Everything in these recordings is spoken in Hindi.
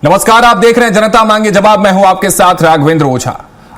नमस्कार, आप देख रहे हैं जनता मांगे जवाब। मैं हूं आपके साथ राघवेंद्र ओझा।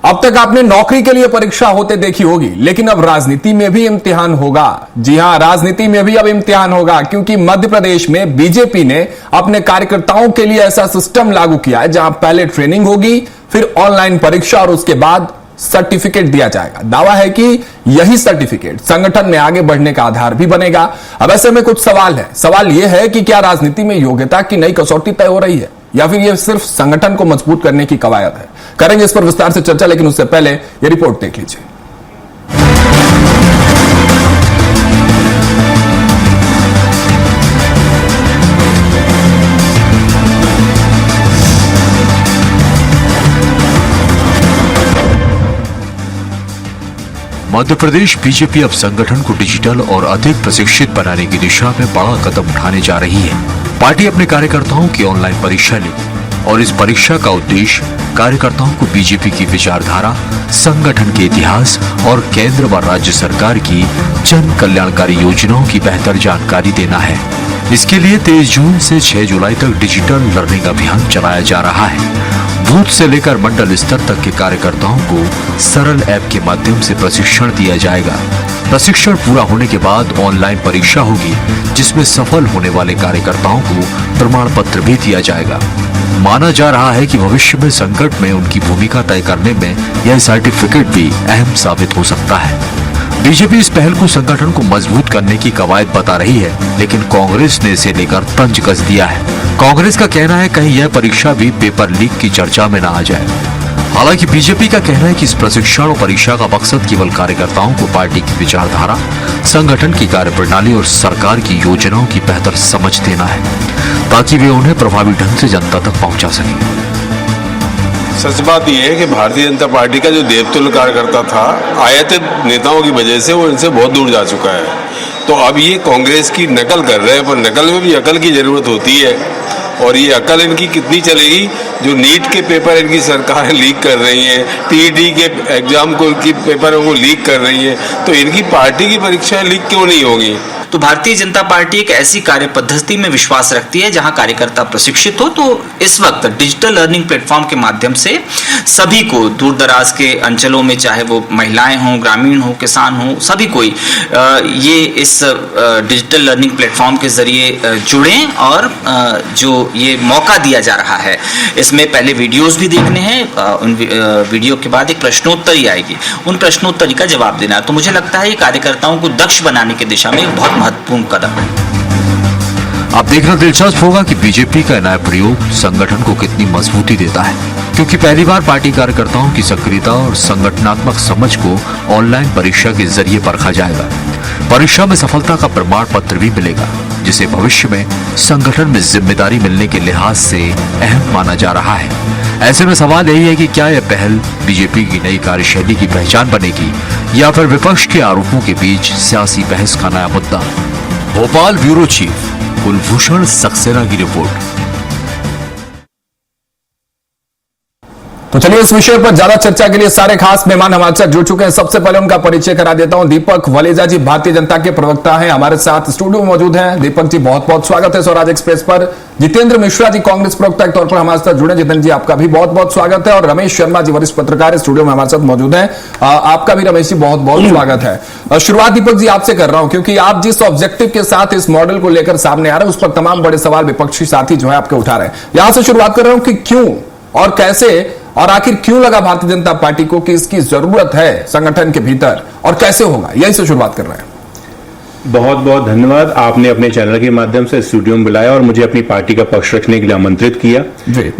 अब तक आपने नौकरी के लिए परीक्षा होते देखी होगी, लेकिन अब राजनीति में भी इम्तिहान होगा। जी हां, राजनीति में भी अब इम्तिहान होगा, क्योंकि मध्य प्रदेश में बीजेपी ने अपने कार्यकर्ताओं के लिए ऐसा सिस्टम लागू किया है जहां पहले ट्रेनिंग होगी, फिर ऑनलाइन परीक्षा और उसके बाद सर्टिफिकेट दिया जाएगा। दावा है कि यही सर्टिफिकेट संगठन में आगे बढ़ने का आधार भी बनेगा। अब ऐसे में कुछ सवाल है। सवाल यह है कि क्या राजनीति में योग्यता की नई कसौटी तय हो रही है या फिर यह सिर्फ संगठन को मजबूत करने की कवायद है? करेंगे इस पर विस्तार से चर्चा, लेकिन उससे पहले यह रिपोर्ट देख लीजिए। मध्य प्रदेश बीजेपी अब संगठन को डिजिटल और अधिक प्रशिक्षित बनाने की दिशा में बड़ा कदम उठाने जा रही है। पार्टी अपने कार्यकर्ताओं की ऑनलाइन परीक्षा लेगी और इस परीक्षा का उद्देश्य कार्यकर्ताओं को बीजेपी की विचारधारा, संगठन के इतिहास और केंद्र व राज्य सरकार की जन कल्याणकारी योजनाओं की बेहतर जानकारी देना है। इसके लिए 23 जून से 6 जुलाई तक डिजिटल लर्निंग अभियान चलाया जा रहा है। बूथ से लेकर मंडल स्तर तक के कार्यकर्ताओं को सरल ऐप के माध्यम से प्रशिक्षण दिया जाएगा। प्रशिक्षण पूरा होने के बाद ऑनलाइन परीक्षा होगी, जिसमें सफल होने वाले कार्यकर्ताओं को प्रमाण पत्र भी दिया जाएगा। माना जा रहा है कि भविष्य में संकट में उनकी भूमिका तय करने में यह सर्टिफिकेट भी अहम साबित हो सकता है। बीजेपी इस पहल को संगठन को मजबूत करने की कवायद बता रही है, लेकिन कांग्रेस ने इसे लेकर तंज कस दिया है। कांग्रेस का कहना है कहीं यह परीक्षा भी पेपर लीक की चर्चा में न आ जाए। हालांकि बीजेपी का कहना है कि इस प्रशिक्षण और परीक्षा का मकसद केवल कार्यकर्ताओं को पार्टी की विचारधारा, संगठन की कार्यप्रणाली और सरकार की योजनाओं की बेहतर समझ देना है, ताकि वे उन्हें प्रभावी ढंग से जनता तक पहुंचा सकें। सच बात यह है कि भारतीय जनता पार्टी का जो देवतुल्य कार्यकर्ता था, आयातित नेताओं की वजह से वो इनसे बहुत दूर जा चुका है। तो अब ये कांग्रेस की नकल कर रहे हैं, पर नकल में भी अकल की जरूरत होती है। और ये अकल इनकी कितनी चलेगी? जो नीट के पेपर इनकी सरकार लीक कर रही है, टीईटी के एग्जाम को की पेपर को लीक कर रही है, तो इनकी पार्टी की परीक्षाएं लीक क्यों नहीं होगी? तो भारतीय जनता पार्टी एक ऐसी कार्य पद्धति में विश्वास रखती है जहां कार्यकर्ता प्रशिक्षित हो। तो इस वक्त डिजिटल लर्निंग प्लेटफॉर्म के माध्यम से सभी को दूर दराज के अंचलों में, चाहे वो महिलाएं हों, ग्रामीण हो, किसान हो, सभी कोई ये इस डिजिटल लर्निंग प्लेटफॉर्म के जरिए जुड़ें। और जो ये मौका दिया जा रहा है, इसमें पहले वीडियोस भी देखने हैं, उन वीडियो के बाद एक प्रश्नोत्तरी आएगी, उन प्रश्नोत्तरी का जवाब देना है। तो मुझे लगता है ये कार्यकर्ताओं को दक्ष बनाने की दिशा में बहुत महत्वपूर्ण कदम है। अब देखना दिलचस्प होगा कि बीजेपी का नया प्रयोग संगठन को कितनी मजबूती देता है, क्योंकि पहली बार पार्टी कार्यकर्ताओं की सक्रियता और संगठनात्मक समझ को ऑनलाइन परीक्षा के जरिए परखा जाएगा। परीक्षा में सफलता का प्रमाण पत्र भी मिलेगा, जिसे भविष्य में संगठन में जिम्मेदारी मिलने के लिहाज से अहम माना जा रहा है। ऐसे में सवाल यही है कि क्या यह पहल बीजेपी की नई कार्यशैली की पहचान बनेगी या फिर विपक्ष के आरोपों के बीच सियासी बहस का नया मुद्दा। भोपाल ब्यूरो चीफ कुलभूषण सक्सेना की रिपोर्ट। तो चलिए इस विषय पर ज्यादा चर्चा के लिए सारे खास मेहमान हमारे साथ जुड़ चुके हैं। सबसे पहले उनका परिचय करा देता हूं। दीपक वलेजा जी भारतीय जनता के प्रवक्ता हैं, हमारे साथ स्टूडियो में मौजूद हैं। दीपक जी बहुत बहुत स्वागत है स्वराज एक्सप्रेस पर। जितेंद्र मिश्रा जी कांग्रेस प्रवक्ता के तौर पर हमारे साथ जुड़े। जितेंद्र जी आपका भी बहुत बहुत स्वागत है। और रमेश शर्मा जी वरिष्ठ पत्रकार स्टूडियो में हमारे साथ मौजूद है, आपका भी रमेश जी बहुत बहुत स्वागत है। शुरुआत दीपक जी आपसे कर रहा हूं, क्योंकि आप जिस ऑब्जेक्टिव के साथ इस मॉडल को लेकर सामने आ रहे हैं, उस पर तमाम बड़े सवाल विपक्षी साथी जो है आपके उठा रहे हैं। यहां से शुरुआत कर रहा हूं कि क्यों और कैसे और आखिर क्यों लगा भारतीय जनता पार्टी को कि इसकी जरूरत है संगठन के भीतर, और कैसे होगा, यही से शुरुआत कर रहे हैं। बहुत बहुत धन्यवाद। आपने अपने चैनल के माध्यम से स्टूडियो में बुलाया और मुझे अपनी पार्टी का पक्ष रखने के लिए आमंत्रित किया।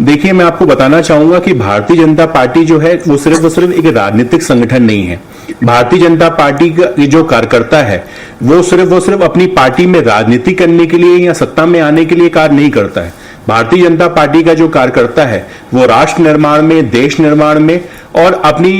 देखिए, मैं आपको बताना चाहूंगा कि भारतीय जनता पार्टी जो है वो सिर्फ एक राजनीतिक संगठन नहीं है। भारतीय जनता पार्टी का जो कार्यकर्ता है वो सिर्फ अपनी पार्टी में राजनीति करने के लिए या सत्ता में आने के लिए कार्य नहीं करता है। भारतीय जनता पार्टी का जो कार्यकर्ता है वो राष्ट्र निर्माण में, देश निर्माण में और अपनी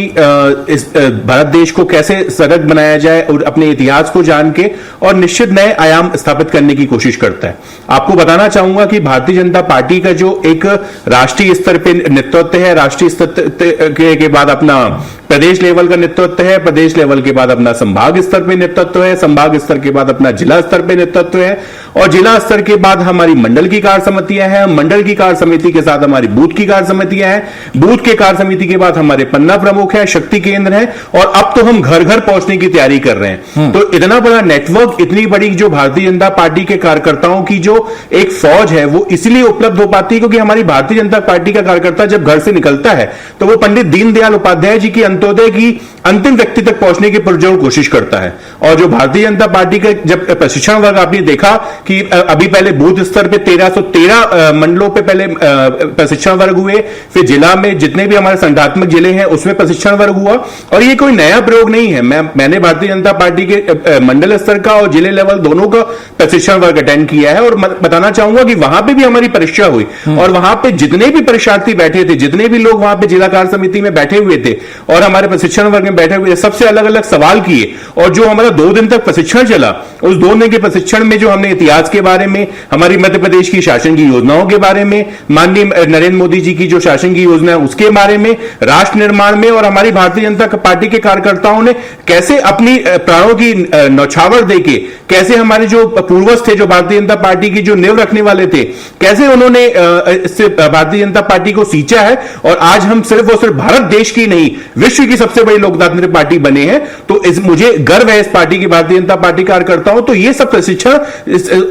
इस भारत देश को कैसे सजग बनाया जाए और अपने इतिहास को जान के और निश्चित नए आयाम स्थापित करने की कोशिश करता है। आपको बताना चाहूंगा कि भारतीय जनता पार्टी का जो एक राष्ट्रीय स्तर पे नेतृत्व है, राष्ट्रीय स्तर के बाद अपना प्रदेश लेवल का नेतृत्व है, प्रदेश लेवल के बाद अपना संभाग स्तर पे नेतृत्व है, संभाग स्तर के बाद अपना जिला स्तर पे नेतृत्व है, और जिला स्तर के बाद हमारी मंडल की कार्य समितियां हैं, मंडल की कार्य समिति के साथ हमारी बूथ की कार्य समितियां हैं, बूथ के कार्य समिति के बाद हमारे पन्ना प्रमुख है, शक्ति केंद्र है, और अब तो हम घर घर पहुंचने की तैयारी कर रहे हैं। तो इतना बड़ा नेटवर्क, इतनी बड़ी जो भारतीय जनता पार्टी के कार्यकर्ताओं की जो एक फौज है, वो इसलिए उपलब्ध हो पाती है क्योंकि हमारी भारतीय जनता पार्टी का कार्यकर्ता जब घर से निकलता है तो वो पंडित दीनदयाल उपाध्याय जी की अंत्योदय की अंतिम व्यक्ति तक पहुंचने की पुरजोर कोशिश करता है। और जो भारतीय जनता पार्टी का जब प्रशिक्षण वर्ग आपने देखा कि अभी पहले बूथ स्तर पे 1313 मंडलों पे पहले प्रशिक्षण वर्ग हुए, फिर जिला में जितने भी हमारे संगठनात्मक जिले हैं उसमें प्रशिक्षण वर्ग हुआ, और ये कोई नया प्रयोग नहीं है। मैंने भारतीय जनता पार्टी के मंडल स्तर का और जिले लेवल दोनों का प्रशिक्षण वर्ग अटेंड किया है, और बताना चाहूंगा कि वहां पे भी हमारी परीक्षा हुई, और वहां पे जितने भी परीक्षार्थी बैठे थे, जितने भी लोग वहां पे जिला कार्य समिति में बैठे हुए थे और हमारे प्रशिक्षण वर्ग में बैठे हुए, सबसे अलग अलग सवाल किए, और जो हमारा 2 दिन तक प्रशिक्षण चला, उस 2 दिन के प्रशिक्षण में जो हमने इतिहास के बारे में, हमारी मध्य प्रदेश की शासन की योजनाओं के बारे में, माननीय नरेंद्र मोदी जी की जो शासन की योजना है उसके बारे में, राष्ट्र निर्माण में, और हमारी भारतीय जनता पार्टी के कार्यकर्ताओं ने कैसे अपनी प्राणों की न्यौछावर देके, कैसे हमारे जो पूर्वज थे, जो भारतीय जनता पार्टी की जो नींव रखने वाले थे, कैसे उन्होंने इससे भारतीय जनता पार्टी को सींचा है, और आज हम सिर्फ और सिर्फ भारत देश की नहीं, विश्व की सबसे बड़ी लोकतांत्रिक पार्टी बने हैं। तो मुझे गर्व है इस पार्टी की, भारतीय जनता पार्टी कार्यकर्ताओं। तो ये सब प्रशिक्षण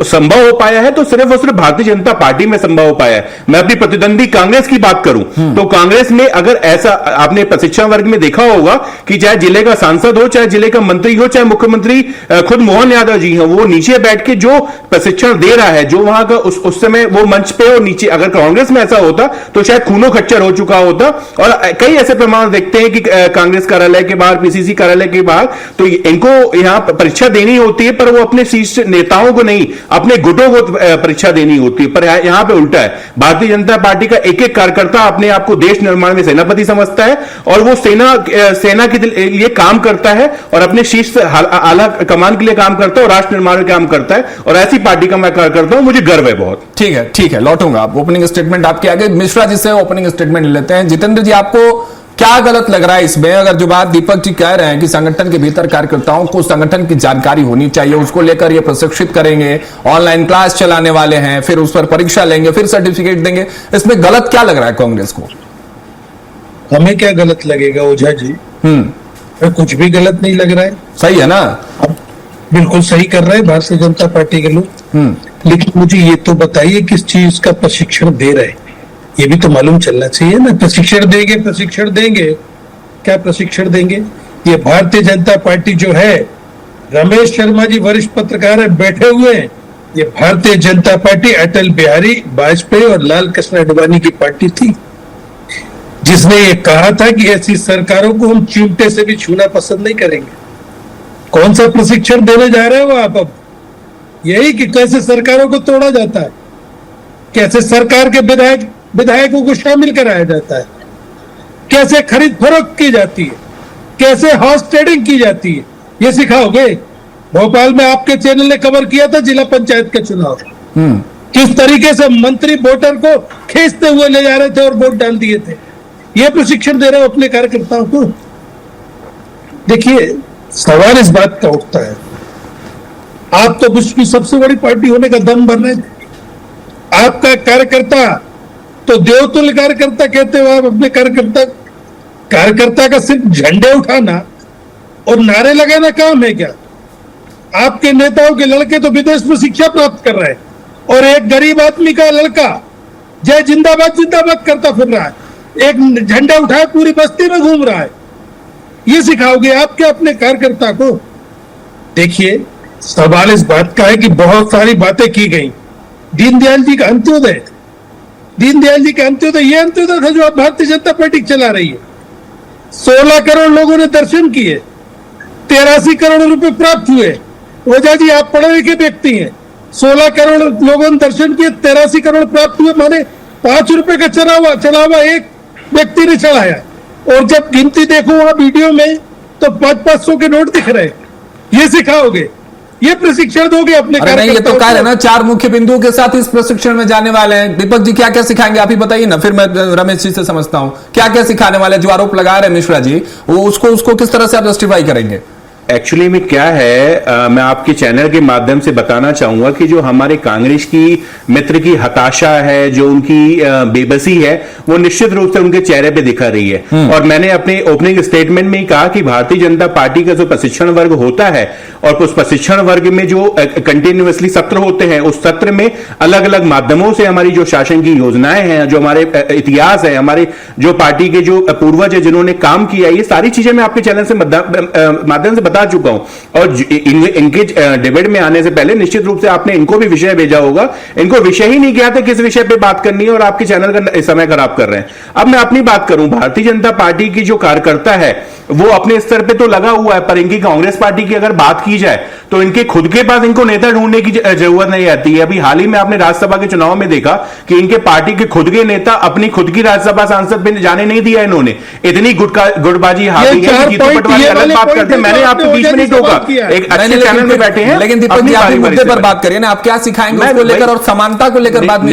संभव हो पाया है तो सिर्फ और सिर्फ भारतीय जनता पार्टी में संभव हो पाया है। मैं अपनी प्रतिद्वंदी कांग्रेस की बात करूं तो कांग्रेस में अगर ऐसा आपने प्रशिक्षण वर्ग में देखा होगा कि चाहे जिले का सांसद हो, चाहे जिले का मंत्री हो, चाहे मुख्यमंत्री खुद मोहन यादव जी हो, वो नीचे बैठ के जो प्रशिक्षण दे रहा है, जो वहां का उस समय वो मंच पे और नीचे, अगर कांग्रेस में ऐसा होता तो शायद खूनो खच्चर हो चुका होता। और कई ऐसे प्रमाण देखते हैं कि कांग्रेस कार्यालय के बाहर, पीसीसी कार्यालय के बाहर, तो इनको यहां परीक्षा देनी होती है, पर वो अपने शीर्ष नेताओं को नहीं, अपने गुटों को परीक्षा देनी होती है। पर यहां पे उल्टा है, भारतीय जनता पार्टी का एक एक कार्यकर्ता अपने आप को देश निर्माण में सेनापति समझता है, और वो सेना के लिए काम करता है, और अपने शीर्ष आला कमान के लिए काम करता है, और राष्ट्र निर्माण में काम करता है, और ऐसी पार्टी का मैं कार्यकर्ता हूं, मुझे गर्व है बहुत। ठीक है, लौटूंगा। आप ओपनिंग स्टेटमेंट आपके आगे, मिश्रा जी से ओपनिंग स्टेटमेंट लेते हैं। जितेंद्र जी, आपको क्या गलत लग रहा है इसमें? अगर जो बात दीपक जी कह रहे हैं कि संगठन के भीतर कार्यकर्ताओं को संगठन की जानकारी होनी चाहिए, उसको लेकर ये प्रशिक्षित करेंगे, ऑनलाइन क्लास चलाने वाले हैं, फिर उस पर परीक्षा लेंगे, फिर सर्टिफिकेट देंगे, इसमें गलत क्या लग रहा है कांग्रेस को? हमें क्या गलत लगेगा ओझा जी? कुछ भी गलत नहीं लग रहा है, सही है ना? बिल्कुल सही कर रहे हैं भारतीय जनता पार्टी के लोग। लेकिन मुझे ये तो बताइए किस चीज का प्रशिक्षण दे रहे हैं, ये भी तो मालूम चलना चाहिए ना। प्रशिक्षण देंगे, क्या प्रशिक्षण देंगे? ये भारतीय जनता पार्टी जो है, रमेश शर्मा जी वरिष्ठ पत्रकार है, बैठे हुए हैं। ये भारतीय जनता पार्टी अटल बिहारी वाजपेयी और लाल कृष्ण आडवाणी की पार्टी थी, जिसने ये कहा था कि ऐसी सरकारों को हम चिमटे से भी छूना पसंद नहीं करेंगे। कौन सा प्रशिक्षण देने जा रहे हो आप अब? यही कि कैसे सरकारों को तोड़ा जाता है, कैसे सरकार के विधायकों को शामिल कराया जाता है, कैसे खरीद फरोख्त की जाती है, कैसे हाउस ट्रेडिंग की जाती है, ये सिखाओगे? भोपाल में आपके चैनल ने कवर किया था जिला पंचायत के चुनाव, किस तरीके से मंत्री वोटर को खींचते हुए ले जा रहे थे और वोट डाल दिए थे। ये प्रशिक्षण दे रहे हो अपने कार्यकर्ताओं को? देखिए, सवाल इस बात का उठता है, आप तो विश्व की सबसे बड़ी पार्टी होने का दम भर रहे थे। आपका कार्यकर्ता तो देवतुल्य कार्यकर्ता कहते हो आप अपने कार्यकर्ता का सिर्फ झंडे उठाना और नारे लगाना काम है क्या? आपके नेताओं के लड़के तो विदेश में शिक्षा प्राप्त कर रहे हैं, और एक गरीब आदमी का लड़का जय जिंदाबाद जिंदाबाद करता फिर रहा है, एक झंडा उठाए पूरी बस्ती में घूम रहा है। ये सिखाओगे आप क्या अपने कार्यकर्ता को? देखिए, सवाल इस बात का है कि बहुत सारी बातें की गई। दीनदयाल जी का अंत्योदय, ये अंत्योदय था जो अब भारतीय जनता पार्टी चला रही है। 16 करोड़ लोगों ने दर्शन किए, 83 करोड़ रुपए प्राप्त हुए। ओझा जी, आप पढ़े लिखे व्यक्ति हैं, 16 करोड़ लोगों ने दर्शन किए, 83 करोड़ प्राप्त हुए, माने 5 रुपए का चढ़ावा एक व्यक्ति ने चढ़ाया, और जब गिनती देखो वहां वीडियो में तो 500-500 के नोट दिख रहे हैं। ये सिखाओगे, ये प्रशिक्षण दोगे अपने अरे नहीं, ये तो कह रहे ना 4 मुख्य बिंदुओं के साथ इस प्रशिक्षण में जाने वाले हैं। दीपक जी क्या क्या सिखाएंगे आप ही बताइए ना, फिर मैं रमेश जी से समझता हूं क्या क्या सिखाने वाले, जो आरोप लगा रहे हैं मिश्रा जी, वो उसको किस तरह से आप जस्टिफाई करेंगे? एक्चुअली में क्या है, मैं आपके चैनल के माध्यम से बताना चाहूंगा कि जो हमारे कांग्रेस की मित्र की हताशा है, जो उनकी बेबसी है, वो निश्चित रूप से उनके चेहरे पे दिखा रही है। और मैंने अपने ओपनिंग स्टेटमेंट में ही कहा कि भारतीय जनता पार्टी का जो प्रशिक्षण वर्ग होता है और उस प्रशिक्षण वर्ग में जो कंटिन्यूअसली सत्र होते हैं, उस सत्र में अलग अलग माध्यमों से हमारी जो शासन की योजनाएं हैं, जो हमारे इतिहास है, हमारे जो पार्टी के जो पूर्वज है जिन्होंने काम किया, ये सारी चीजें मैं आपके चैनल से माध्यम से बता चुका हूं। और इनके डिबेट में आने से पहले निश्चित रूप से आपने इनको भी विषय भेजा होगा। इनको विषय ही नहीं किया था किस विषय पे बात करनी है और आपके चैनल का समय खराब कर रहे हैं। अब मैं अपनी बात करूं, भारतीय जनता पार्टी की जो कार्यकर्ता है वो अपने स्तर पे तो लगा हुआ है, पर इनकी कांग्रेस पार्टी की अगर बात की जाए तो इनके खुद के पास इनको नेता ढूंढने की जरूरत नहीं आती है। अभी हाल ही में आपने राज्यसभा के चुनाव में देखा कि इनके पार्टी के खुद के नेता अपनी खुद की राज्यसभा सांसद पे जाने नहीं दिया इन्होंने। इतनी गुटबाजी हावी है कि जीतू पटवारी अलग बात करते हैं, मैंने आपके बीच में नहीं टोका, एक अच्छे चैनल में बैठे हैं। लेकिन दीपक जी आप मुद्दे पर बात करिए ना, आप क्या सिखाएंगे उसको लेकर और समानता को लेकर बात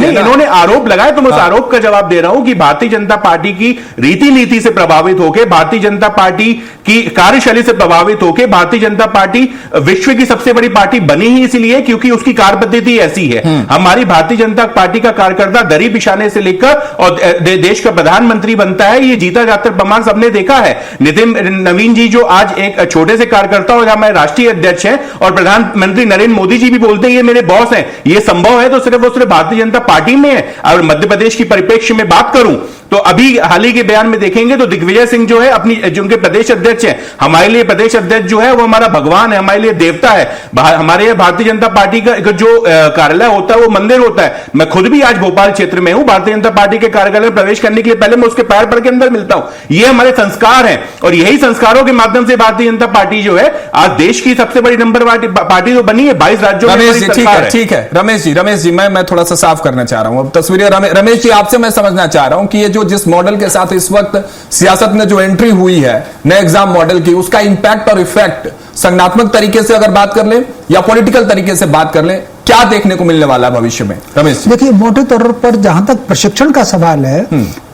इन्होंने आरोप लगाया तो मैं उस आरोप का जवाब दे रहा हूं कि भारतीय जनता पार्टी की रीति नीति से प्रभावित होकर, भारतीय जनता पार्टी की कार्यशैली से प्रभावित होकर भारतीय जनता पार्टी विश्व की सबसे बड़ी पार्टी बनी ही इसलिए क्योंकि उसकी कार्य पद्धति ऐसी है। हमारी भारतीय जनता पार्टी का कार्यकर्ता दरी बिछाने से लेकर और देश का प्रधानमंत्री बनता है, ये जीता जाता प्रमाण सबने देखा है। नितिन नवीन जी जो आज एक छोटे से कार्यकर्ता और हमारे राष्ट्रीय अध्यक्ष हैं और प्रधानमंत्री नरेंद्र मोदी जी भी बोलते हैं ये मेरे बॉस हैं, ये संभव है तो सिर्फ और सिर्फ भारतीय जनता पार्टी में है। और मध्य प्रदेश की परिप्रेक्ष्य में बात करूं तो अभी हाल ही के बयान में देखेंगे तो दिग्विजय सिंह जो है अपनी जो उनके प्रदेश अध्यक्ष हैं, हमारे लिए प्रदेश अध्यक्ष जो है वो हमारा भगवान है, हमारे लिए देवता है। हमारे भारतीय जनता पार्टी का जो कार्यालय होता है वो मंदिर होता है। मैं खुद भी आज भोपाल क्षेत्र में हूं, भारतीय जनता पार्टी के कार्यालय में प्रवेश करने के लिए पहले मैं उसके पैर पड़ के अंदर मिलता हूं। ये हमारे संस्कार हैं और यही संस्कारों के माध्यम से भारतीय जनता पार्टी जो है आज देश की सबसे बड़ी नंबर पार्टी तो बनी है, 22 राज्यों में। ठीक है रमेश जी मैं थोड़ा सा साफ करना चाह रहा हूं अब तस्वीरें। रमेश जी आपसे मैं समझना चाह रहा हूं कि ये जो जिस मॉडल के साथ इस वक्त सियासत में जो एंट्री हुई है नए एग्जाम मॉडल की, उसका इंपैक्ट और इफेक्ट संगठनात्मक तरीके से अगर बात कर ले या पॉलिटिकल तरीके से बात कर ले, क्या देखने को मिलने वाला है भविष्य में? रमेश जी देखिए, मोटे तौर पर जहां तक प्रशिक्षण का सवाल है,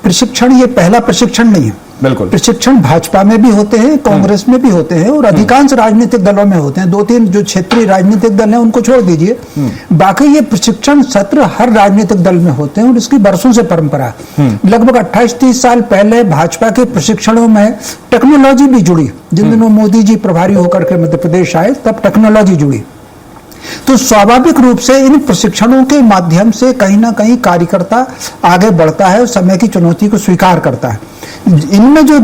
प्रशिक्षण ये पहला प्रशिक्षण नहीं है। बिल्कुल, प्रशिक्षण भाजपा में भी होते हैं, कांग्रेस में भी होते हैं और अधिकांश राजनीतिक दलों में होते हैं। 2-3 जो क्षेत्रीय राजनीतिक दल हैं उनको छोड़ दीजिए, बाकी ये प्रशिक्षण सत्र हर राजनीतिक दल में होते हैं और इसकी बरसों से परंपरा है। लगभग 28-30 साल पहले भाजपा के प्रशिक्षणों में टेक्नोलॉजी भी जुड़ी। जिन दिनों मोदी जी प्रभारी होकर के मध्य प्रदेश आए तब टेक्नोलॉजी जुड़ी, तो स्वाभाविक रूप से इन प्रशिक्षणों के माध्यम से कहीं ना कहीं कार्यकर्ता आगे बढ़ता है और समय की चुनौती को स्वीकार करता है। इनमें जो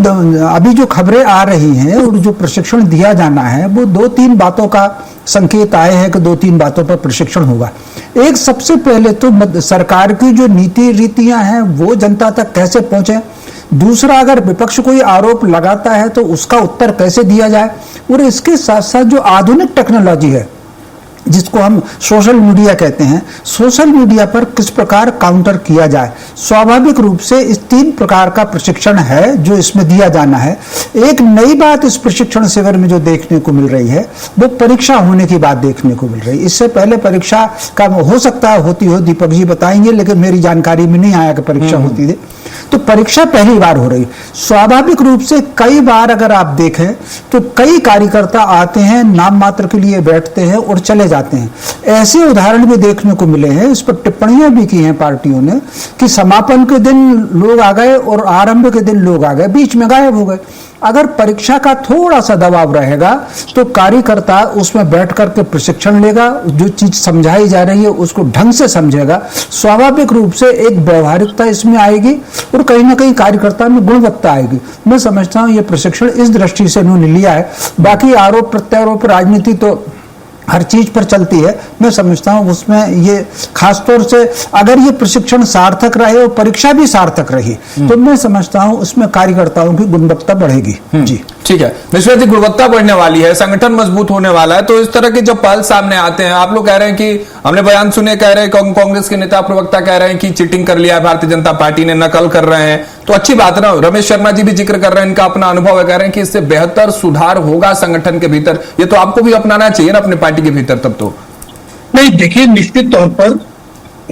अभी जो खबरें आ रही हैं और जो प्रशिक्षण दिया जाना है वो 2-3 बातों का संकेत आए हैं कि 2-3 बातों पर प्रशिक्षण होगा। एक, सबसे पहले तो सरकार की जो नीति रीतियां हैं वो जनता तक कैसे पहुंचे। दूसरा, अगर विपक्ष कोई आरोप लगाता है तो उसका उत्तर कैसे दिया जाए। और इसके साथ साथ जो आधुनिक टेक्नोलॉजी है जिसको हम सोशल मीडिया कहते हैं, सोशल मीडिया पर किस प्रकार काउंटर किया जाए। स्वाभाविक रूप से इस 3 प्रकार का प्रशिक्षण है जो इसमें दिया जाना है। एक नई बात इस प्रशिक्षण शिविर में जो देखने को मिल रही है वो परीक्षा होने की बात देखने को मिल रही है। इससे पहले परीक्षा का हो सकता है होती हो, दीपक जी बताएंगे, लेकिन मेरी जानकारी में नहीं आया कि परीक्षा होती थी। तो परीक्षा पहली बार हो रही। स्वाभाविक रूप से कई बार अगर आप देखें तो कई कार्यकर्ता आते हैं, नाम मात्र के लिए बैठते हैं और चले जाते हैं। ऐसे उदाहरण भी देखने को मिले हैं। इस पर टिप्पणियां भी की हैं पार्टियों ने कि समापन के दिन लोग आ गए और आरंभ के दिन लोग आ गए, बीच में गायब हो गए। अगर परीक्षा का थोड़ा सा दबाव रहेगा तो कार्यकर्ता उसमें बैठ करके प्रशिक्षण लेगा, जो चीज समझाई जा रही है उसको ढंग से समझेगा। स्वाभाविक रूप से एक व्यवहारिकता इसमें आएगी और कहीं ना कहीं कार्यकर्ता में गुणवत्ता आएगी। मैं समझता हूं ये प्रशिक्षण इस दृष्टि से उन्होंने लिया है। बाकी आरोप प्रत्यारोप राजनीति तो हर चीज पर चलती है। मैं समझता हूं उसमें ये खासतौर से अगर ये प्रशिक्षण सार्थक रहे और परीक्षा भी सार्थक रही तो मैं समझता हूं उसमें कार्यकर्ताओं की गुणवत्ता बढ़ेगी। जी ठीक है मिश्रा जी, गुणवत्ता बढ़ने वाली है, संगठन मजबूत होने वाला है। तो इस तरह के जब पहल सामने आते हैं, आप लोग कह रहे हैं कि हमने बयान सुने, कह रहे हैं कांग्रेस के नेता प्रवक्ता कह रहे हैं कि चीटिंग कर लिया है भारतीय जनता पार्टी ने, नकल कर रहे हैं, तो अच्छी बात है ना। रमेश शर्मा जी भी जिक्र कर रहे हैं, इनका अपना अनुभव है, कह रहे हैं कि इससे बेहतर सुधार होगा संगठन के भीतर। ये तो आपको भी अपनाना चाहिए ना अपने पार्टी के भीतर तब तो। नहीं, देखिए, निश्चित तौर पर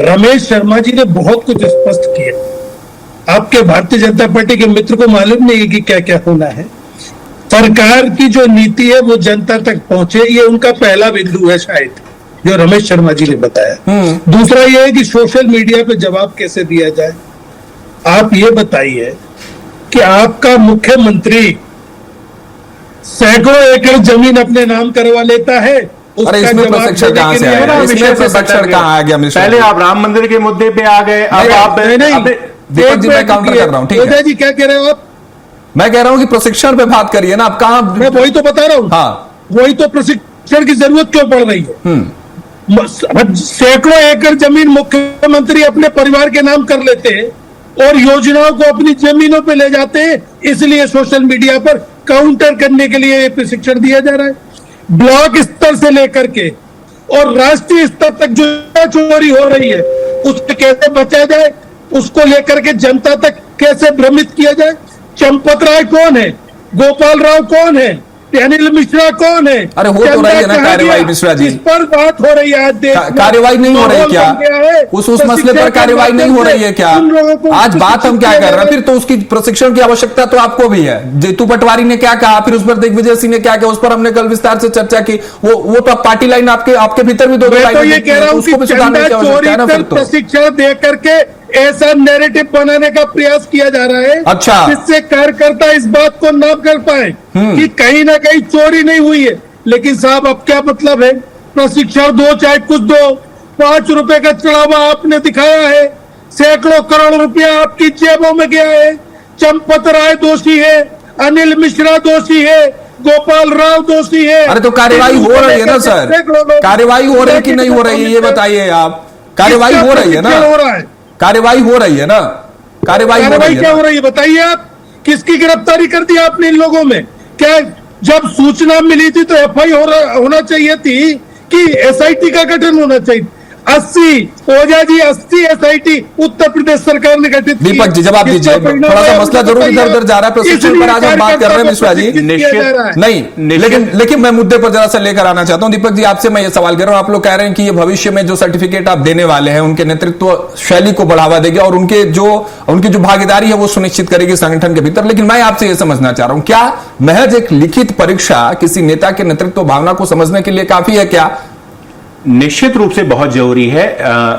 रमेश शर्मा जी ने बहुत कुछ स्पष्ट किया। आपके भारतीय जनता पार्टी के मित्र को मालूम नहीं है कि क्या क्या होना है। सरकार की जो नीति है वो जनता तक पहुंचे, ये उनका पहला बिंदु है शायद, जो रमेश शर्मा जी ने बताया। दूसरा ये है कि सोशल मीडिया पे जवाब कैसे दिया जाए। आप ये बताइए कि आपका मुख्यमंत्री सैकड़ों एकड़ जमीन अपने नाम करवा लेता है, अरे इसमें प्रशिक्षण कहां से आया? इसमें प्रशिक्षण कहां आ गया? पहले आप राम मंदिर के मुद्दे पे आ गए, अब आप दीपक जी मैं काउंटर कर रहा हूं, ठीक है जी, क्या कह रहे हो आप? मैं कह रहा हूं कि प्रशिक्षण पे बात करिए ना, आप कहां? मैं वही तो बता रहा हूं। हाँ, वही तो प्रशिक्षण की जरूरत क्यों पड़ रही है? सैकड़ों एकड़ जमीन मुख्यमंत्री अपने परिवार के नाम कर लेते हैं और योजनाओं को अपनी जमीनों पे ले जाते हैं, इसलिए सोशल मीडिया पर काउंटर करने के लिए प्रशिक्षण दिया जा रहा है। ब्लॉक स्तर से लेकर के और राष्ट्रीय स्तर तक जो चोरी हो रही है उससे कैसे बचा जाए, उसको लेकर के जनता तक कैसे भ्रमित किया जाए। चंपत राय कौन है? गोपाल राव कौन है? अनिल मिश्रा कौन है? अरे हो तो रही है ना कार्यवाही मिश्रा जी, इस पर बात हो रही है। कार्यवाही नहीं हो रही क्या? उस मसले पर कार्यवाही नहीं हो रही है क्या? आज बात हम क्या कर रहे हैं? फिर तो उसकी प्रशिक्षण की आवश्यकता तो आपको भी है। जेतू पटवारी ने क्या कहा, फिर उस पर दिग्विजय सिंह ने क्या कहा, उस पर हमने कल विस्तार से चर्चा की। वो तो पार्टी लाइन आपके भीतर भी दो लाइन, ये कह रहा हूं कि प्रशिक्षण दे करके ऐसा नैरेटिव बनाने का प्रयास किया जा रहा है, अच्छा, जिससे कार्यकर्ता इस बात को ना कर पाए कि कहीं ना कहीं चोरी नहीं हुई है। लेकिन साहब, अब क्या मतलब है? प्रशिक्षण दो चाहे कुछ दो, 5 रुपए का चढ़ावा आपने दिखाया है, सैकड़ों करोड़ रुपया आपकी जेबों में गया है। चंपत राय दोषी है, अनिल मिश्रा दोषी है, गोपाल राव दोषी है। अरे तो कार्यवाही हो रही है ना सर? कार्यवाही हो रही है कि नहीं हो रही है, ये बताइए आप। कार्यवाही हो रही है ना? हो रहा है, कार्यवाही हो रही है ना? कार्यवाही क्या हो रही है बताइए आप। किसकी गिरफ्तारी कर दी आपने इन लोगों में? क्या जब सूचना मिली थी तो एफआईआर होना चाहिए थी कि एसआईटी का गठन होना चाहिए? 80 एसआईटी उत्तर प्रदेश सरकार ने गठित की। दीपक जी जवाब दीजिए, थोड़ा सा मसला जरूर इधर उधर जा रहा है। प्रशिक्षण पर आज हम बात कर रहे हैं मिश्रा जी, नहीं, लेकिन मैं मुद्दे पर जरा सा लेकर आना चाहता हूं। दीपक जी आपसे मैं ये सवाल कर रहा हूं, आप लोग कह रहे हैं कि ये भविष्य में जो सर्टिफिकेट आप देने वाले हैं उनके नेतृत्व शैली को बढ़ावा देगी और उनकी जो भागीदारी है वो सुनिश्चित करेगी संगठन के भीतर। लेकिन मैं आपसे ये समझना चाह रहा हूं, क्या महज एक लिखित परीक्षा किसी नेता के नेतृत्व भावना को समझने के लिए काफी है क्या? निश्चित रूप से बहुत जरूरी है।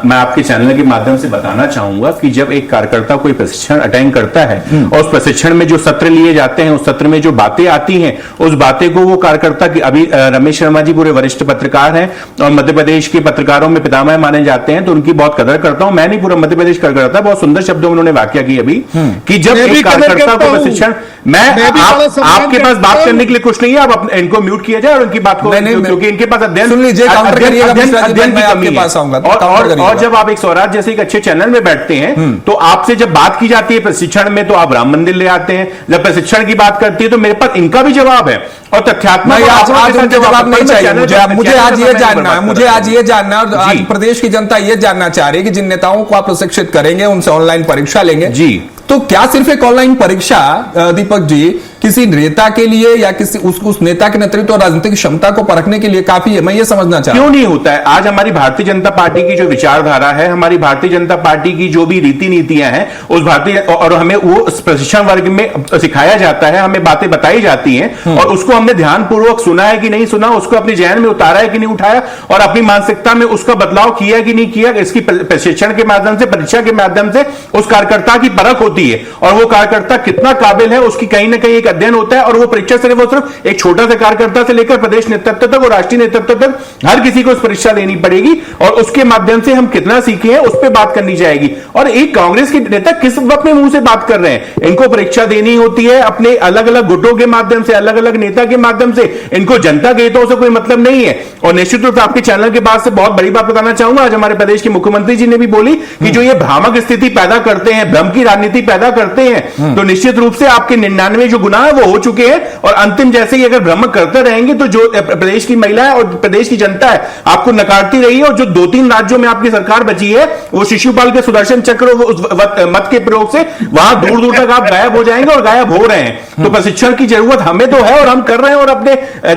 मैं आपके चैनल के माध्यम से बताना चाहूंगा कि जब एक कार्यकर्ता कोई प्रशिक्षण अटेंड करता है और उस प्रशिक्षण में जो सत्र लिए जाते हैं, उस सत्र में जो बातें आती हैं, उस बातें को वो कार्यकर्ता की, अभी रमेश शर्मा जी पूरे वरिष्ठ पत्रकार हैं और मध्य प्रदेश के पत्रकारों में पितामह माने जाते हैं, तो उनकी बहुत कदर करता हूं। मैं नहीं, पूरा मध्य प्रदेश करता, बहुत सुंदर शब्दों में उन्होंने वाक्य की अभी कि जब एक कार्यकर्ता को प्रशिक्षण, मैं आपके पास बात करने के लिए कुछ नहीं है, आप इनको म्यूट किया जाए और उनकी बात को, क्योंकि इनके पास अध्ययन सुन लीजिए, अध्ययन की कमी है। और जब आप एक स्वराज जैसे एक अच्छे चैनल में बैठते हैं तो आपसे जब बात की जाती है प्रशिक्षण में तो आप राम मंदिर ले आते हैं, जब प्रशिक्षण की बात करती है तो मेरे पास इनका भी जवाब है और तथ्यात्मक जवाब नहीं चाहिए मुझे आज ये जानना है, मुझे आज ये जानना है, आज प्रदेश की जनता ये जानना चाह रही है कि जिन नेताओं को आप प्रशिक्षित करेंगे उनसे ऑनलाइन परीक्षा लेंगे जी, तो क्या सिर्फ एक ऑनलाइन परीक्षा दीपक जी किसी नेता के लिए या किसी उस नेता के नेतृत्व और राजनीतिक क्षमता को परखने के लिए काफी है? मैं ये समझना चाहता हूं। क्यों नहीं होता है? आज हमारी भारतीय जनता पार्टी की जो विचारधारा है, हमारी भारतीय जनता पार्टी की जो भी रीति नीतियां हैं, उस भारतीय और हमें वो प्रशिक्षण वर्ग में सिखाया जाता है, हमें बातें बताई जाती हैं और उसको हमने ध्यानपूर्वक सुना है कि नहीं सुना, उसको अपनी जहन में उतारा है कि नहीं उठाया और अपनी मानसिकता में उसका बदलाव किया कि नहीं किया। इसकी प्रशिक्षण के माध्यम से, परीक्षा के माध्यम से उस कार्यकर्ता की परख होती है और वो कार्यकर्ता कितना काबिल है उसकी कहीं ना कहीं एक अध्ययन होता है। और वो परीक्षा सिर्फ एक छोटा सा कार्यकर्ता से लेकर प्रदेश नेतृत्व तक और राष्ट्रीय नेतृत्व तक हर किसी को उस परीक्षा देनी पड़ेगी और उसके माध्यम से हम कितना सीखे हैं उस पर बात करनी जाएगी। और एक कांग्रेस के नेता किस वक्त में मुंह से बात कर रहे हैं? इनको परीक्षा देनी होती है अपने अलग अलग गुटों के माध्यम से, अलग अलग नेता के माध्यम से, इनको जनता के हितों से कोई मतलब नहीं है। और निश्चित रूप से आपके चैनल के बाद से बहुत बड़ी बात बताना चाहूंगा, आज हमारे प्रदेश के मुख्यमंत्री जी ने भी बोली कि जो ये भ्रामक स्थिति पैदा करते हैं, भ्रम की राजनीति पैदा करते हैं, तो निश्चित रूप से आपके 99 जो गुनाह है वो हो चुके हैं, और अंतिम जैसे ही अगर भ्रमण करते रहेंगे तो जो प्रदेश की महिलाएं और प्रदेश की जनता है आपको नकारती रही है, और जो 2-3 राज्यों में आपकी सरकार बची है वो शिशुपाल के सुदर्शन चक्र उस मत के प्रयोग से वहां दूर दूर तक आप गायब हो जाएंगे और गायब हो रहे हैं। तो प्रशिक्षण की जरूरत हमें तो है और हम कर रहे हैं, और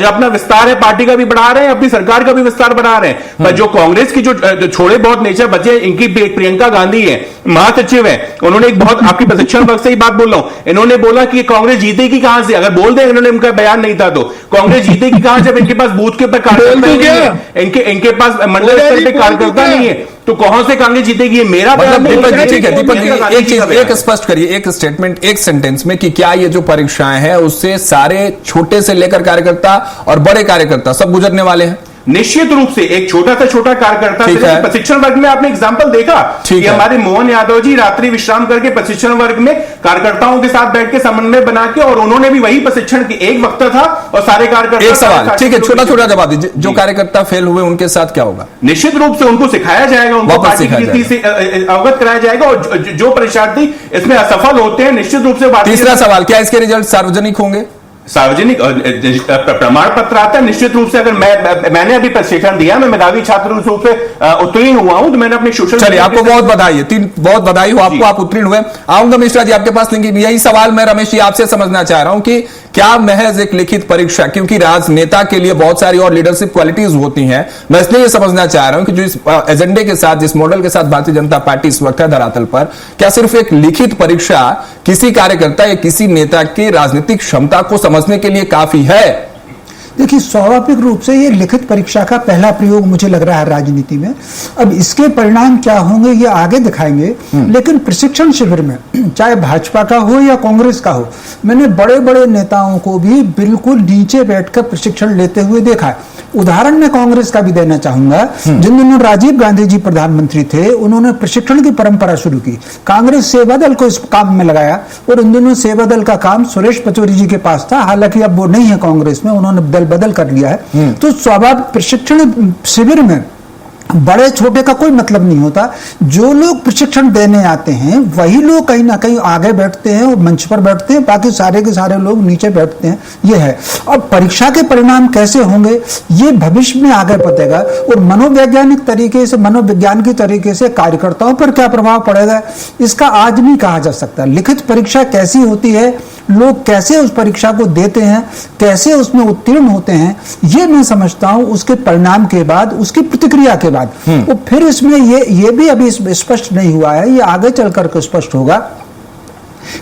अपना विस्तार है पार्टी का भी बढ़ा रहे हैं, अपनी सरकार का भी विस्तार बढ़ा रहे हैं। पर जो कांग्रेस की जो छोड़े बहुत नेचर बचे, इनकी प्रियंका गांधी है, महासचिव है, उन्होंने एक बहुत आपकी प्रशिक्षण वर्ग से ही बात बोल रहा हूं, इन्होंने बोला कि कांग्रेस जीतेगी कहां से, अगर बोल दें इन्होंने, उनका बयान नहीं था तो कांग्रेस जीतेगी कहां जब इनके पास बूथ के ऊपर कार्यकर्ता नहीं है, इनके पास मंडल स्तर पे कार्यकर्ता नहीं है, तो कहां से कांग्रेस जीतेगी? मेरा बयान नहीं है। ठीक है दीपक जी, एक चीज एक स्पष्ट करिए, एक स्टेटमेंट, एक सेंटेंस में कि क्या ये जो परीक्षाएं हैं उससे सारे छोटे से लेकर कार्यकर्ता और बड़े कार्यकर्ता सब गुजरने वाले हैं? निश्चित रूप से एक छोटा से छोटा कार्यकर्ता से प्रशिक्षण वर्ग में आपने एग्जांपल देखा कि हमारे मोहन यादव जी रात्रि विश्राम करके प्रशिक्षण वर्ग में कार्यकर्ताओं के साथ बैठ के समन्वय बना के, और उन्होंने भी वही प्रशिक्षण की, एक वक्ता था और सारे कार्यकर्ता। एक सवाल, ठीक है, छोटा छोटा जवाब दीजिए, जो कार्यकर्ता फेल हुए उनके साथ क्या होगा? निश्चित रूप से उनको सिखाया जाएगा, उनको पार्टी की नीति से अवगत कराया जाएगा, और जो परीक्षार्थी इसमें असफल होते हैं निश्चित रूप से। तीसरा सवाल, क्या इसके रिजल्ट सार्वजनिक होंगे? सार्वजनिक प्रमाण पत्र आता है निश्चित रूप से। अगर मैंने अभी प्रशिक्षण दिया, मैं मेधावी छात्र रूप से उत्तीर्ण हुआ हूं, तो मैंने अपने सोशल, चलिए आपको बहुत बधाई है, बहुत बधाई हो आपको, आप उत्तीर्ण हुए। आऊंगा मिश्रा जी आपके पास, लेकिन यही सवाल मैं रमेश जी आपसे समझना चाह रहा हूं कि क्या महज एक लिखित परीक्षा, क्योंकि राजनेता के लिए बहुत सारी और लीडरशिप क्वालिटीज होती हैं, मैं इसलिए ये समझना चाह रहा हूं कि जो इस एजेंडे के साथ, जिस मॉडल के साथ भारतीय जनता पार्टी इस वक्त है धरातल पर, क्या सिर्फ एक लिखित परीक्षा किसी कार्यकर्ता या किसी नेता की राजनीतिक क्षमता को समझने के लिए काफी है? देखिए, स्वाभाविक रूप से ये लिखित परीक्षा का पहला प्रयोग मुझे लग रहा है राजनीति में। अब इसके परिणाम क्या होंगे ये आगे दिखाएंगे, लेकिन प्रशिक्षण शिविर में चाहे भाजपा का हो या कांग्रेस का हो, मैंने बड़े बड़े नेताओं को भी बिल्कुल नीचे बैठकर प्रशिक्षण लेते हुए देखा है। उदाहरण मैं कांग्रेस का भी देना चाहूंगा। जिन दिनों राजीव गांधी जी प्रधानमंत्री थे, उन्होंने प्रशिक्षण की परंपरा शुरू की, कांग्रेस सेवा दल को इस काम में लगाया, और इन दिनों सेवा दल का काम सुरेश पचौरी जी के पास था, हालांकि अब वो नहीं है कांग्रेस में, उन्होंने दल बदल कर लिया है। तो स्वाभाविक प्रशिक्षण शिविर में बड़े छोटे का कोई मतलब नहीं होता। जो लोग प्रशिक्षण देने आते हैं वही लोग कहीं ना कहीं आगे बैठते हैं और मंच पर बैठते हैं, बाकी सारे के सारे लोग नीचे बैठते हैं, ये है। अब परीक्षा के परिणाम कैसे होंगे ये भविष्य में आगे पड़ेगा, और मनोवैज्ञानिक तरीके से, मनोविज्ञान की तरीके से कार्यकर्ताओं पर क्या प्रभाव पड़ेगा इसका आज नहीं कहा जा सकता। लिखित परीक्षा कैसी होती है, लोग कैसे उस परीक्षा को देते हैं, कैसे उसमें उत्तीर्ण होते हैं, ये मैं समझता हूं उसके परिणाम के बाद, उसकी प्रतिक्रिया के बाद। तो फिर इसमें ये भी अभी स्पष्ट नहीं हुआ है, ये आगे चलकर के स्पष्ट होगा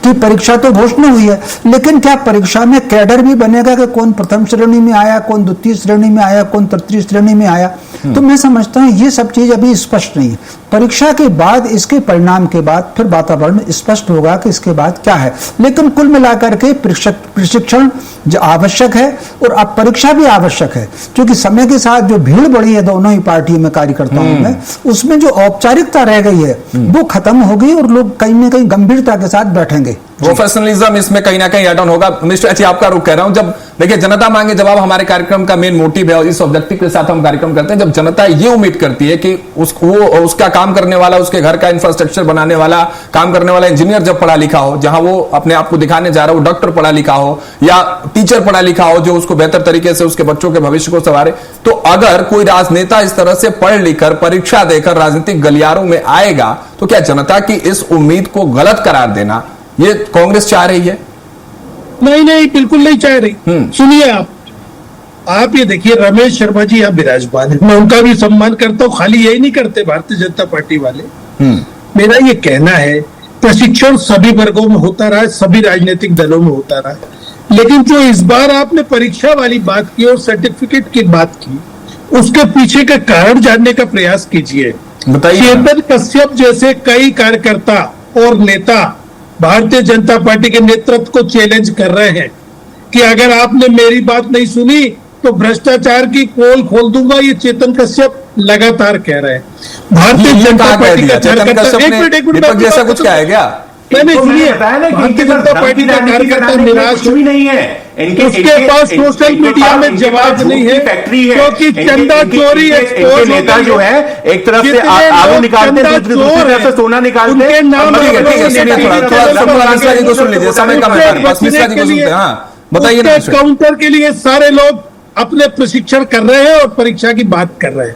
कि परीक्षा तो घोषणा हुई है, लेकिन क्या परीक्षा में कैडर भी बनेगा कि कौन प्रथम श्रेणी में आया, कौन द्वितीय श्रेणी में आया, कौन तृतीय श्रेणी में आया? तो मैं समझता हूं ये सब चीज अभी स्पष्ट नहीं है। परीक्षा के बाद, इसके परिणाम के बाद फिर वातावरण स्पष्ट होगा कि इसके बाद क्या है। लेकिन कुल मिलाकर के प्रशिक्षण जो आवश्यक है, और अब परीक्षा भी आवश्यक है, क्योंकि समय के साथ जो भीड़ बढ़ी है दोनों ही पार्टियों में कार्यकर्ताओं में, उसमें जो औपचारिकता रह गई है वो खत्म हो गई, और लोग कहीं ना कहीं गंभीरता के साथ बैठेंगे। प्रोफेशनलिज्म इसमें कहीं ना कहीं ऐड ऑन होगा। मिस्टर अच्छी आपका रुख कह रहा हूं, जब देखिए जनता मांगे जवाब हमारे कार्यक्रम का मेन मोटिव है, और इस ऑब्जेक्टिव के साथ हम कार्यक्रम करते हैं। जब जनता ये उम्मीद करती है कि उसका काम करने वाला, उसके घर का इंफ्रास्ट्रक्चर बनाने वाला, काम करने वाला इंजीनियर जब पढ़ा लिखा हो, जहां वो अपने आप को दिखाने जा रहा हो डॉक्टर पढ़ा लिखा हो या टीचर पढ़ा लिखा हो जो उसको बेहतर तरीके से उसके बच्चों के भविष्य को संवारे, तो अगर कोई राजनेता इस तरह से पढ़ लिखकर परीक्षा देकर राजनीतिक गलियारों में आएगा, तो क्या जनता की इस उम्मीद को गलत करार देना ये कांग्रेस चाह रही है? नहीं, बिल्कुल नहीं चाह रही। सुनिए, आप ये देखिए, रमेश शर्मा जी यहाँ विराजमान है, मैं उनका भी सम्मान करता हूँ, खाली यही नहीं करते भारतीय जनता पार्टी वाले। मेरा ये कहना है, प्रशिक्षण सभी वर्गों में होता रहा है, सभी राजनीतिक दलों में होता रहा है, लेकिन जो इस बार आपने परीक्षा वाली बात की और सर्टिफिकेट की बात की, उसके पीछे का कारण जानने का प्रयास कीजिए। चेतन कश्यप जैसे कई कार्यकर्ता और नेता भारतीय जनता पार्टी के नेतृत्व को चैलेंज कर रहे हैं कि अगर आपने मेरी बात नहीं सुनी तो भ्रष्टाचार की पोल खोल दूंगा। ये चेतन कश्यप लगातार कह रहे हैं। भारतीय जनता पार्टी का कार्यकर्ता, एक मिनट जैसा कुछ कहा है क्या? मैंने इनको सुनिए, बताया ना कि भारतीय इनके पास जनता धर्म पार्टी की का राजनीति कार्यकर्ता कराने के लिए निराश कुछ भी नहीं है। उसके पास सोशल मीडिया में जवाब नहीं है, फैक्ट्री है, क्योंकि चंदा चोरी इनके नेता जो है एक तरफ से आलू निकालते हैं, दूसरी तरफ से सोना निकालते हैं। ठीक है, ठीक है, सुनिए थोड़ा मिश्रा जी को सुन लीजिए, समय का मैदान, बस मिश्रा जी को सुनते हैं। हाँ बताइए ना मिश्रा। काउंटर के लिए सारे लोग अपने प्रशिक्षण कर रहे हैं और परीक्षा की बात कर रहे हैं।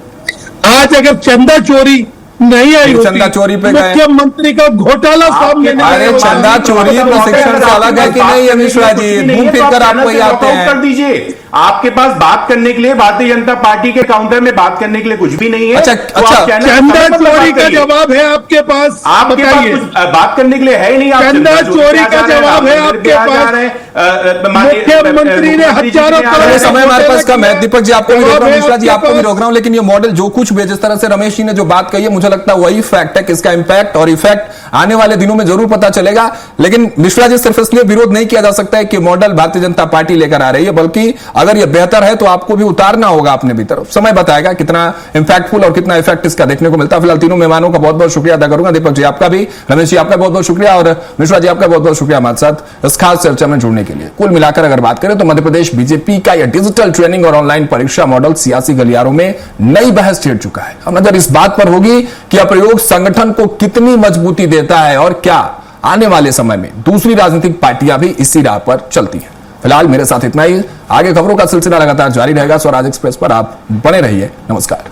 आज अगर चंदा चोरी नहीं आई होती, चंदा चोरी पे गए, मुख्यमंत्री का घोटाला सामने नहीं अरे आया। चंदा चोरी प्रशिक्षण से अलग है कि नहीं है मिश्रा जी? घूम फिर कर आप वही आते हैं। कर दीजिए, आपके पास बात करने के लिए भारतीय जनता पार्टी के काउंटर में बात करने के लिए कुछ भी नहीं है। अच्छा, तो आप अच्छा, चंदा चोरी का जवाब है आपके पास? आपके पास बताइए। कुछ बात करने के लिए है ही नहीं। आप चंदा चोरी का जवाब है आपके पास? मुख्यमंत्री ने हजारों अरे समय हमारे पास कम है। दीपक जी आपको भी रोक रहा हूँ, मिश्रा जी आपके आपको भी पास। रोक रहा हूँ, लेकिन ये मॉडल जो कुछ भी है, जिस तरह से रमेश जी ने जो बात कही है, मुझे लगता है वही फैक्ट है कि इसका इंपैक्ट और इफेक्ट आने वाले दिनों में जरूर पता चलेगा। लेकिन मिश्रा जी सिर्फ इसलिए विरोध नहीं किया जा सकता है कि मॉडल भारतीय जनता पार्टी लेकर आ रही है, बल्कि अगर यह बेहतर है तो आपको भी उतारना होगा अपने भीतर। समय बताएगा कितना इंपैक्टफुल और कितना इफेक्ट इसका देखने को मिलता है। फिलहाल तीनों मेहमानों का बहुत बहुत शुक्रिया अदा करूंगा। दीपक जी आपका भी, रमेश जी आपका बहुत बहुत शुक्रिया और मिश्रा जी आपका बहुत बहुत शुक्रिया हमारे साथ इस खास चर्चा में जुड़ने के लिए। कुल मिलाकर अगर बात करें तो मध्य प्रदेश बीजेपी का यह डिजिटल ट्रेनिंग और ऑनलाइन परीक्षा मॉडल सियासी गलियारों में नई बहस छेड़ चुका है। अब नजर इस बात पर होगी कि यह प्रयोग संगठन को कितनी मजबूती देता है और क्या आने वाले समय में दूसरी राजनीतिक पार्टियां भी इसी राह पर चलती हैं। फिलहाल मेरे साथ इतना ही। आगे खबरों का सिलसिला लगातार जारी रहेगा। स्वराज एक्सप्रेस पर आप बने रहिए। नमस्कार।